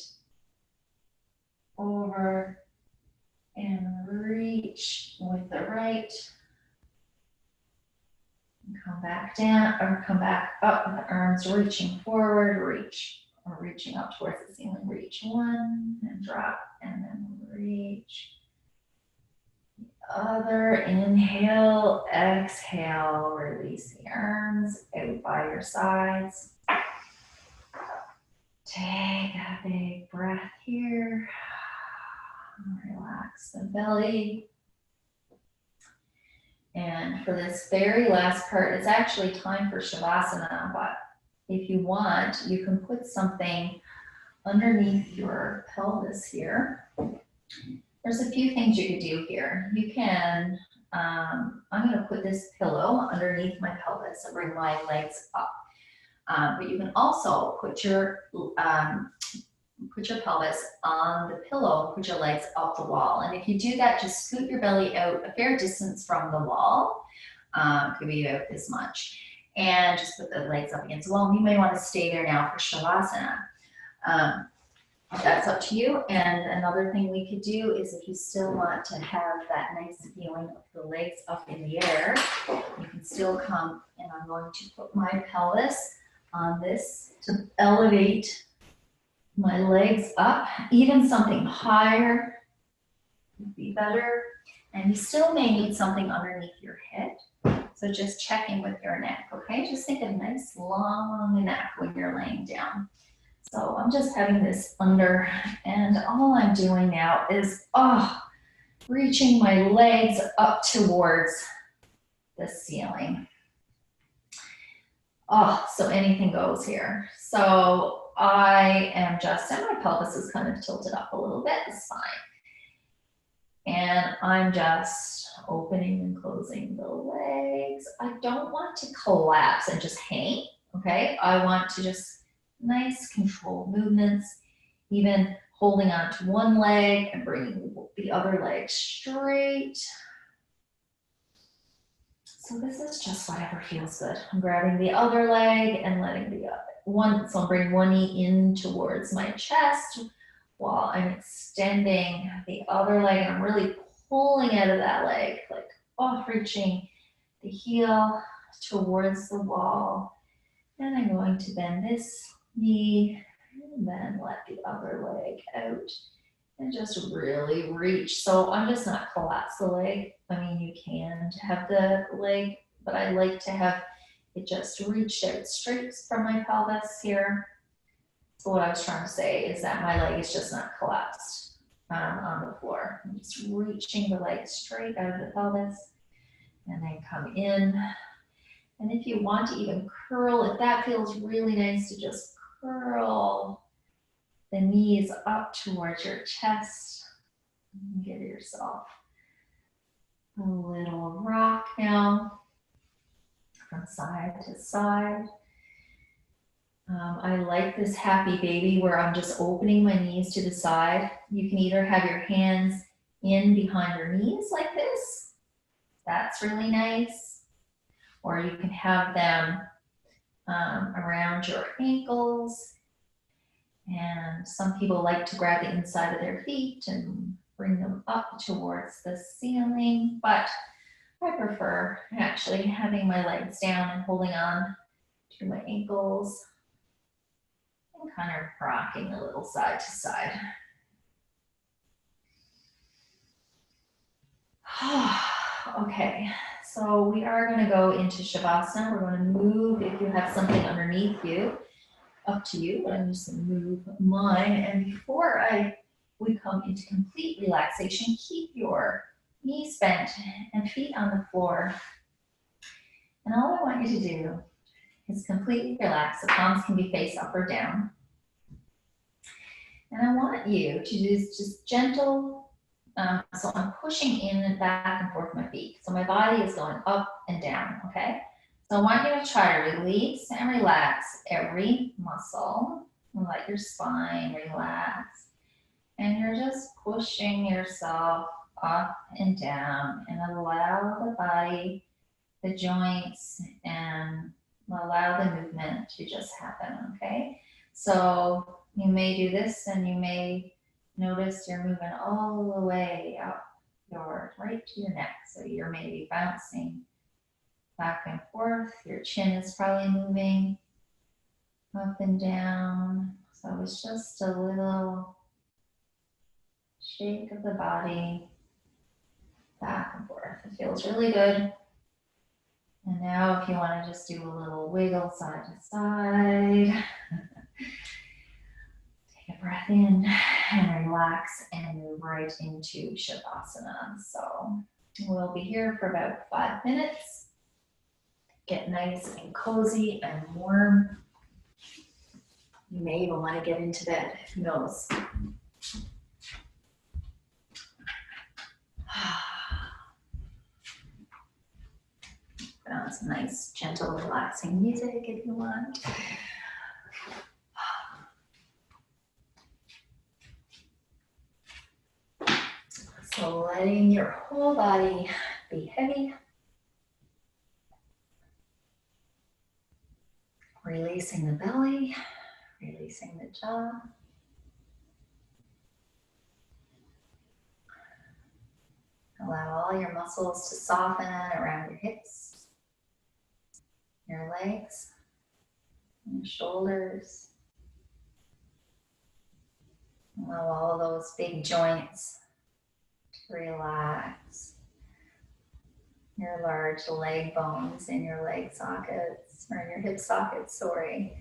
over and reach with the right. And come back down, or come back up with the arms reaching forward, reach, or reaching up towards the ceiling. Reach one, and drop, and then reach. Other, inhale, exhale, release the arms out by your sides. Take a big breath here. Relax the belly. And for this very last part, it's actually time for Shavasana, but if you want, you can put something underneath your pelvis here. There's a few things you could do here. You can, I'm gonna put this pillow underneath my pelvis and bring my legs up. But you can also put your pelvis on the pillow, put your legs up the wall. And if you do that, just scoot your belly out a fair distance from the wall. Could be about this much. And just put the legs up against the wall. You may want to stay there now for Shavasana. That's up to you. And another thing we could do is if you still want to have that nice feeling of the legs up in the air, you can still come, and I'm going to put my pelvis on this to elevate my legs up. Even something higher would be better. And you still may need something underneath your head. So just checking with your neck, okay? Just think of a nice long neck when you're laying down. So I'm just having this under, and all I'm doing now is reaching my legs up towards the ceiling. So anything goes here. So I am just, and my pelvis is kind of tilted up a little bit, it's fine. And I'm just opening and closing the legs. I don't want to collapse and just hang, okay? I want to just nice controlled movements, even holding on to one leg and bringing the other leg straight. So this is just whatever feels good. I'm grabbing the other leg and letting the other one, so I'm bringing one knee in towards my chest while I'm extending the other leg, and I'm really pulling out of that leg, like reaching the heel towards the wall. And I'm going to bend this knee and then let the other leg out and just really reach. So I'm just not collapse the leg. I mean, you can have the leg, but I like to have it just reached out straight from my pelvis here. So what I was trying to say is that my leg is just not collapsed on the floor. I'm just reaching the leg straight out of the pelvis and then come in. And if you want to even curl, if that feels really nice, to just curl the knees up towards your chest. Give yourself a little rock now from side to side. I like this happy baby where I'm just opening my knees to the side. You can either have your hands in behind your knees like this. That's really nice. Or you can have them around your ankles. And some people like to grab the inside of their feet and bring them up towards the ceiling. But I prefer actually having my legs down and holding on to my ankles and kind of rocking a little side to side. Okay, so we are going to go into Shavasana. We're going to move, if you have something underneath you, up to you. I'm just going to move mine. And before we come into complete relaxation, keep your knees bent and feet on the floor. And all I want you to do is completely relax. The palms can be face up or down. And I want you to do just gentle, so I'm pushing in and back and forth my feet. So my body is going up and down, okay? So I want you to try to release and relax every muscle. And let your spine relax. And you're just pushing yourself up and down, and allow the body the joints and allow the movement to just happen, okay? So you may do this and you may notice you're moving all the way up right to your neck. So you're maybe bouncing back and forth. Your chin is probably moving up and down. So it's just a little shake of the body back and forth. It feels really good. And now if you want to just do a little wiggle side to side, take a breath in and relax and move right into Shavasana. So we'll be here for about 5 minutes. Get nice and cozy and warm. You may even want to get into bed, who knows? Put on some nice, gentle, relaxing music if you want. So letting your whole body be heavy. Releasing the belly, releasing the jaw. Allow all your muscles to soften around your hips, your legs, and your shoulders. Allow all those big joints to relax. Your large leg bones in your leg sockets, or in your hip sockets, sorry.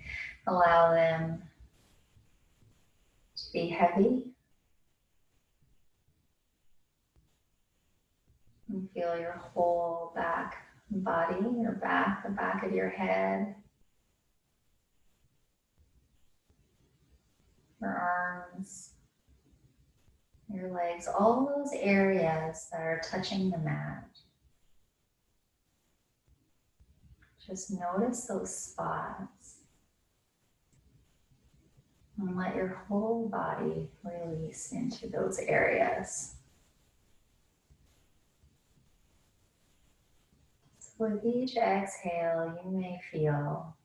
Allow them to be heavy. And feel your whole back body, your back, the back of your head, your arms, your legs, all those areas that are touching the mat. Just notice those spots and let your whole body release into those areas. So with each exhale, you may feel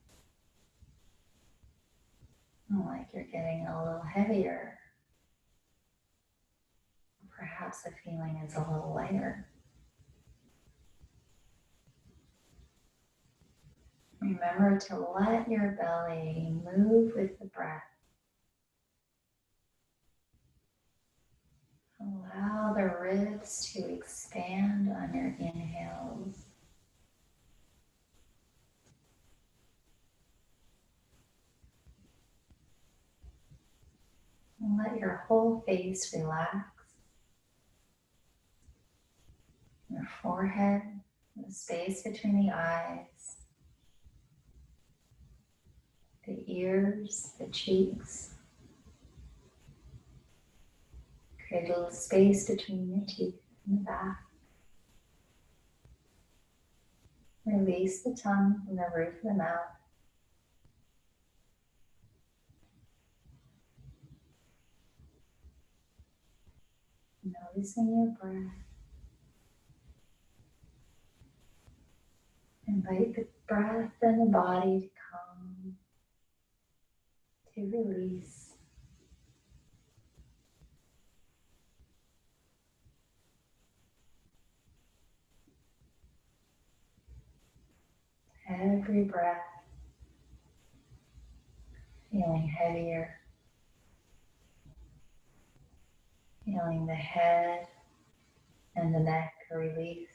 like you're getting a little heavier. Perhaps the feeling is a little lighter. Remember to let your belly move with the breath. Allow the ribs to expand on your inhales. And let your whole face relax. Your forehead, the space between the eyes, the ears, the cheeks. Create a little space between your teeth and the back. Release the tongue from the roof of the mouth. Noticing your breath. Invite the breath and the body to come, to release. Every breath, feeling heavier, feeling the head and the neck release.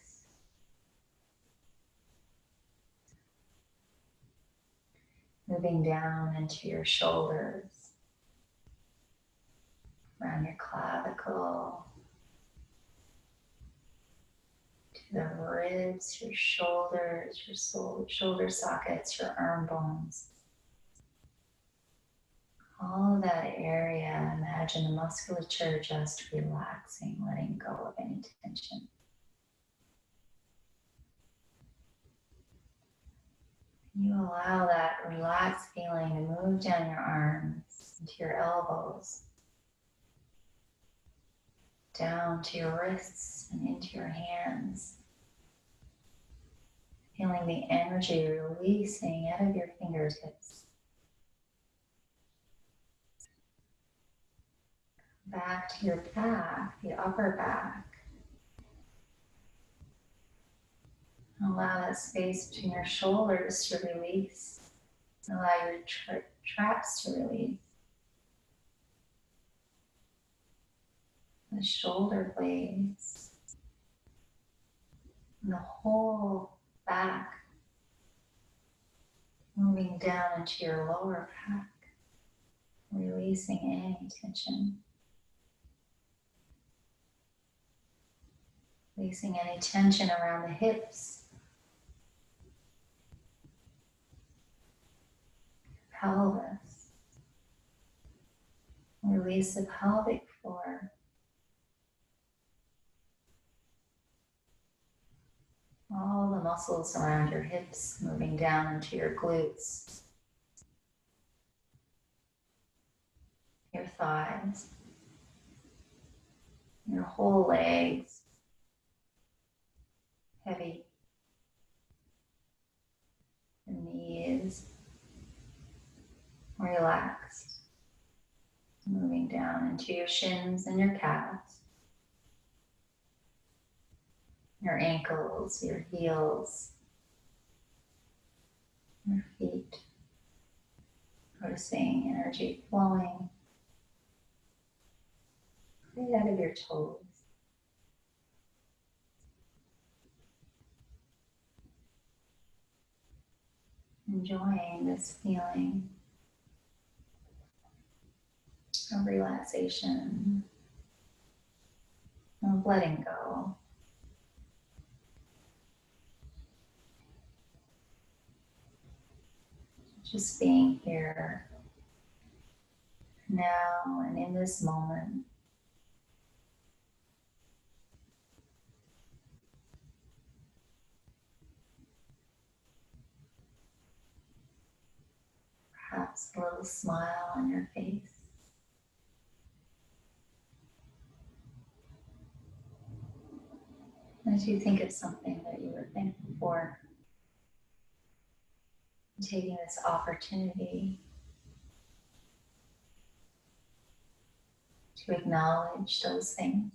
Moving down into your shoulders, around your clavicle, to the ribs, your shoulders, your shoulder sockets, your arm bones. All of that area, imagine the musculature just relaxing, letting go of any tension. You allow that relaxed feeling to move down your arms, into your elbows, down to your wrists and into your hands. Feeling the energy releasing out of your fingertips. Back to your back, the upper back. Allow that space between your shoulders to release. Allow your traps to release. The shoulder blades. And the whole back. Moving down into your lower back. Releasing any tension. Releasing any tension around the hips. Pelvis. Release the pelvic floor. All the muscles around your hips moving down into your glutes. Your thighs. Your whole legs. Heavy. The knees. Relaxed. Moving down into your shins and your calves. Your ankles, your heels, your feet. Noticing energy flowing right out of your toes. Enjoying this feeling of relaxation, of letting go. Just being here now and in this moment. Perhaps a little smile on your face. As you think of something that you were thankful for, taking this opportunity to acknowledge those things.